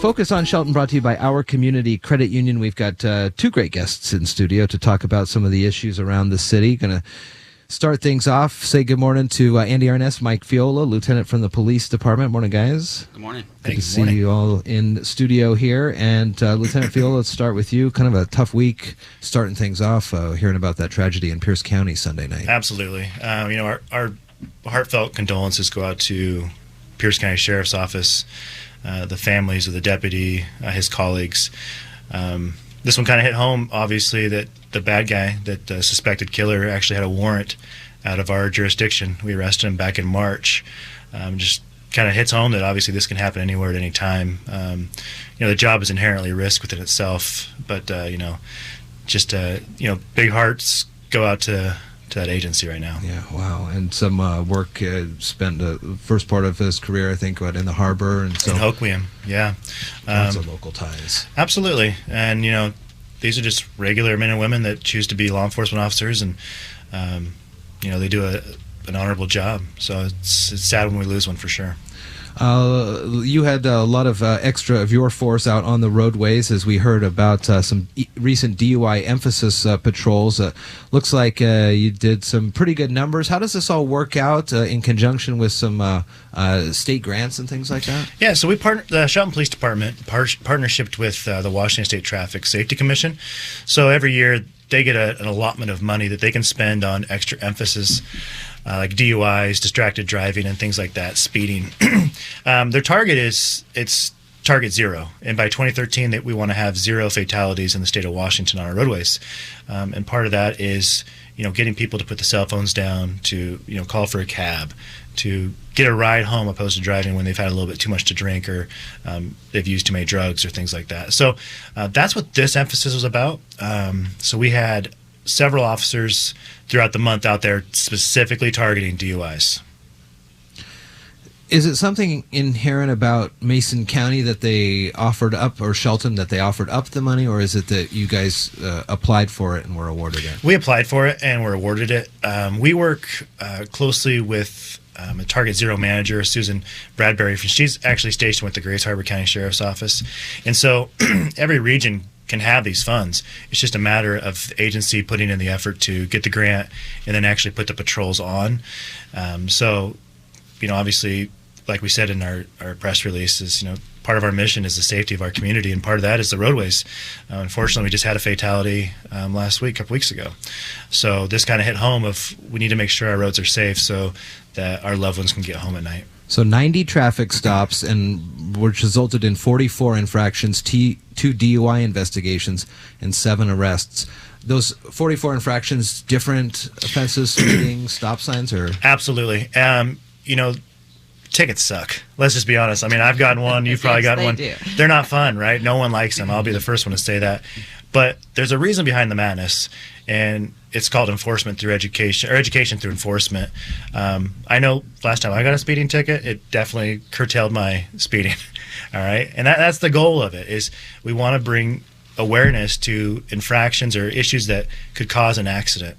Focus on Shelton brought to you by our community credit union. We've got two great guests in studio to talk about some of the issues around the city. Going to start things off. Say good morning to Andy Arnes, Mike Fiola, lieutenant from the police department. Morning, guys. Good morning. Good to see you all in studio here. And Lieutenant Fiola, let's start with you. Kind of a tough week starting things off, hearing about that tragedy in Pierce County Sunday night. Absolutely. Our heartfelt condolences go out to Pierce County Sheriff's Office, the families of the deputy, his colleagues. This one kind of hit home, obviously, that the bad guy, that suspected killer, actually had a warrant out of our jurisdiction. We arrested him back in March. Just kind of hits home that obviously this can happen anywhere at any time. The job is inherently a risk within itself, but big hearts go out to that agency right now. Yeah, wow. And some work, spent the first part of his career, I think, in the harbor. And so, in Hoquiam, yeah. Lots of local ties. Absolutely. And, these are just regular men and women that choose to be law enforcement officers, and, they do an honorable job. So it's sad when we lose one, for sure. You had a lot of extra of your force out on the roadways, as we heard about some recent DUI emphasis patrols. Looks like you did some pretty good numbers. How does this all work out in conjunction with some state grants and things like that? Yeah, so we the Shelton Police Department partnershiped with the Washington State Traffic Safety Commission. So every year they get an allotment of money that they can spend on extra emphasis, like DUIs, distracted driving, and things like that, speeding. Their target it's target zero, and by 2013 we want to have zero fatalities in the state of Washington on our roadways. And part of that is getting people to put the cell phones down, to call for a cab, to get a ride home opposed to driving when they've had a little bit too much to drink, or they've used too many drugs or things like that. So that's what this emphasis was about. So we had several officers throughout the month out there specifically targeting DUIs. Is it something inherent about Mason County that they offered up, or Shelton, that they offered up the money, or is it that you guys applied for it and were awarded it? We applied for it and were awarded it. We work closely with a Target Zero manager, Susan Bradbury. She's actually stationed with the Grace Harbor County Sheriff's Office. And so every region can have these funds. It's just a matter of the agency putting in the effort to get the grant and then actually put the patrols on. Obviously, like we said in our press release, is part of our mission is the safety of our community, and part of that is the roadways. Unfortunately, we just had a fatality last week, a couple weeks ago. So this kind of hit home of we need to make sure our roads are safe so that our loved ones can get home at night. So 90 traffic stops, and which resulted in 44 infractions, 2 DUI investigations, and 7 arrests. Those 44 infractions, different offenses, speeding, stop signs, or? Absolutely. Tickets suck. Let's just be honest. I mean, I've gotten one. You've probably gotten one. Do. They're not fun, right? No one likes them. I'll be the first one to say that. But there's a reason behind the madness, and it's called enforcement through education, or education through enforcement. I know last time I got a speeding ticket, it definitely curtailed my speeding. All right? And that's the goal of it, is we want to bring awareness to infractions or issues that could cause an accident.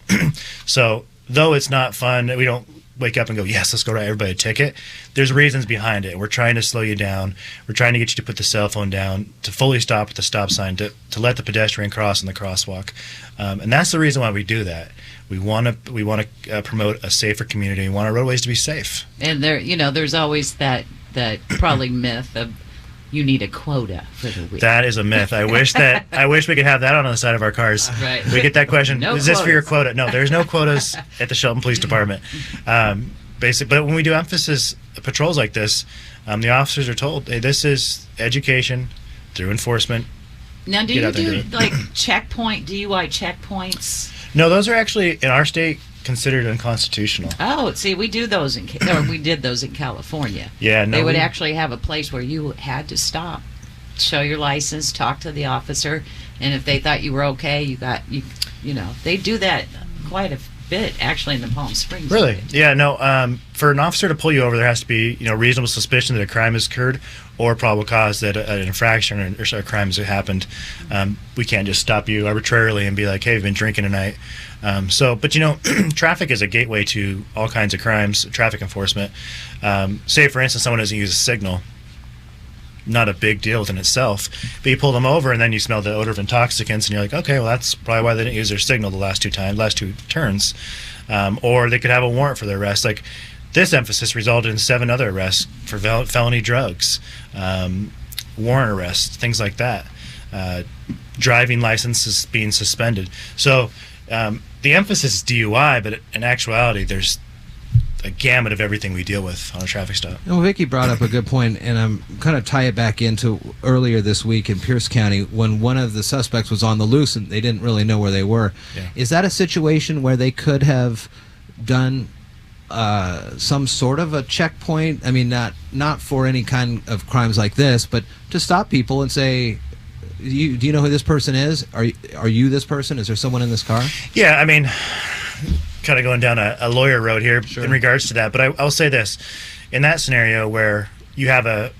So though it's not fun, we don't wake up and go, yes, let's go write everybody a ticket. There's reasons behind it. We're trying to slow you down. We're trying to get you to put the cell phone down, to fully stop at the stop sign, to let the pedestrian cross in the crosswalk. And that's the reason why we do that. We want to promote a safer community. We want our roadways to be safe. And there's always that probably myth of you need a quota for the week. That is a myth. I wish we could have that on the side of our cars. Right. We get that question. No is this quotas. for your quota? No, there's no quotas at the Shelton Police Department. But when we do emphasis patrols like this, the officers are told, hey, this is education through enforcement. Now, do you do like DUI checkpoints? No, those are actually in our state considered unconstitutional. Oh, see, we did those in California. Yeah, no, they would actually have a place where you had to stop, show your license, talk to the officer, and if they thought you were okay, they do that quite a bit actually in the Palm Springs. Really? area. Yeah, no. For an officer to pull you over, there has to be reasonable suspicion that a crime has occurred or probable cause that an infraction or a crime has happened. We can't just stop you arbitrarily and be like, hey, you've been drinking tonight. But traffic is a gateway to all kinds of crimes, traffic enforcement. Say, for instance, someone doesn't use a signal. not a big deal within itself. But you pull them over, and then you smell the odor of intoxicants, and you're like, okay, well, that's probably why they didn't use their signal the last two turns. Or they could have a warrant for their arrest. Like, this emphasis resulted in 7 other arrests for felony drugs, warrant arrests, things like that. Driving licenses being suspended. So the emphasis is DUI, but in actuality, there's a gamut of everything we deal with on a traffic stop. Well, Vicki brought up a good point, and I'm kind of tie it back into earlier this week in Pierce County when one of the suspects was on the loose and they didn't really know where they were. Yeah. Is that a situation where they could have done some sort of a checkpoint? I mean, not for any kind of crimes like this, but to stop people and say, do you know who this person is? Are you this person? Is there someone in this car? Yeah, I mean, kind of going down a lawyer road here Sure. in regards to that, but I'll say this. In that scenario where you have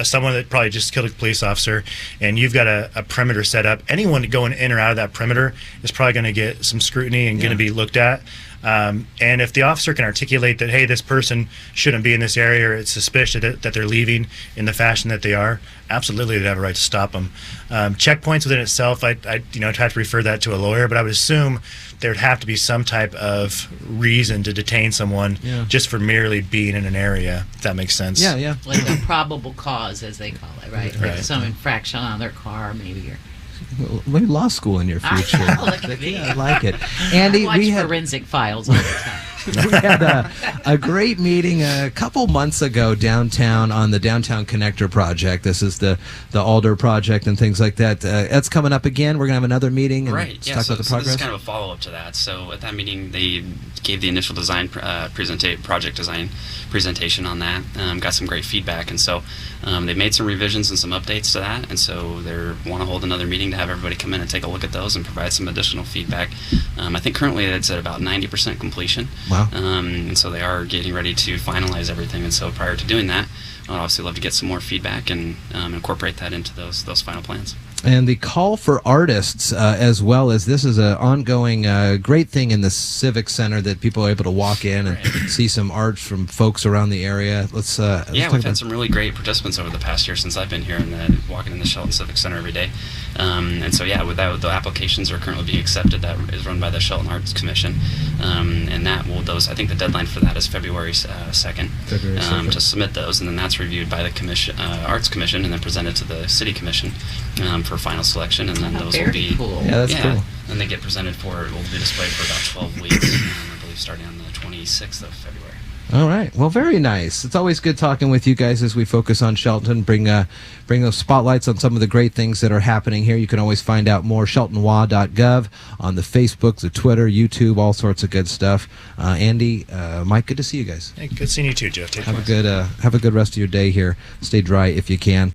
someone that probably just killed a police officer and you've got a perimeter set up, anyone going in or out of that perimeter is probably going to get some scrutiny and going to be looked at. And if the officer can articulate that, hey, this person shouldn't be in this area, or it's suspicious that they're leaving in the fashion that they are, absolutely they'd have a right to stop them. Checkpoints within itself, I'd have to refer that to a lawyer, but I would assume there'd have to be some type of reason to detain someone just for merely being in an area, if that makes sense. Yeah. Like a probable cause, as they call it, right? Like Right. some infraction on their car, maybe. Or Maybe law school in your future. Look at me. I like it. Andy, I watch we had forensic files all the time. we had a great meeting a couple months ago downtown on the Downtown Connector project. This is the Alder project and things like that. That's coming up again. We're going to have another meeting and Right, yeah, talk so, about the so this progress. is kind of a follow-up to that. So at that meeting, they gave the initial design project design presentation on that, got some great feedback, and so they've made some revisions and some updates to that, and so they want to hold another meeting to have everybody come in and take a look at those and provide some additional feedback. I think currently it's at about 90% completion. Wow. And so they are getting ready to finalize everything, and so prior to doing that, I'd obviously love to get some more feedback and incorporate that into those final plans. And the call for artists as well, as this is an ongoing great thing in the Civic Center that people are able to walk in and see some art from folks around the area. Let's talk we've about had some really great participants over the past year since I've been here and walking in the Shelton Civic Center every day. And so with that, the applications are currently being accepted. That is run by the Shelton Arts Commission, and that will I think the deadline for that is February 2nd. February 2nd. To submit those, and then that's reviewed by the Arts Commission and then presented to the City Commission for final selection, and then those will Very be cool. Yeah, that's cool. and they get presented will be displayed for about 12 weeks, I believe starting on the 26th of February. All right. Well, very nice. It's always good talking with you guys as we focus on Shelton, bring those spotlights on some of the great things that are happening here. You can always find out more, sheltonwa.gov, on the Facebook, the Twitter, YouTube, all sorts of good stuff. Andy, Mike, good to see you guys. Hey, good seeing you too, Jeff. Take care. Have a good rest of your day here. Stay dry if you can.